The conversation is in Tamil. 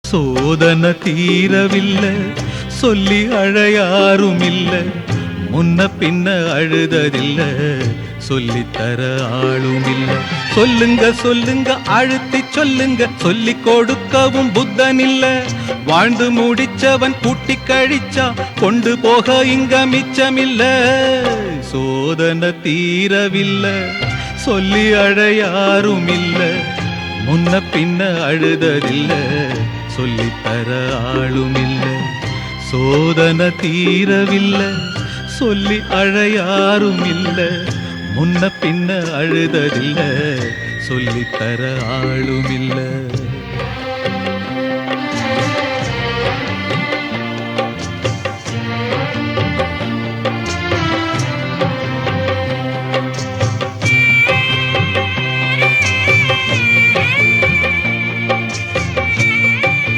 சோதனை தீரவில்லை சொல்லி அழையாருமில்ல முன்ன பின்ன அழுததில்ல சொல்லித்தர ஆளுமில்ல சொல்லுங்க சொல்லுங்க அழுத்தி சொல்லுங்க சொல்லி கொடுக்கவும் புத்தன் இல்ல வாழ்ந்து முடிச்சவன் கூட்டி கழிச்சா கொண்டு போக இங்க மிச்சமில்ல சோதனை தீரவில்லை சொல்லி அழையாருமில்ல முன்ன பின்ன அழுததில்ல சொல்லித்தர ஆளுமில்ல சோதனை தீரவில்லை சொல்லி அழையாருமில்ல முன்ன பின்ன அழுததில்ல சொல்லித்தர ஆளுமில்ல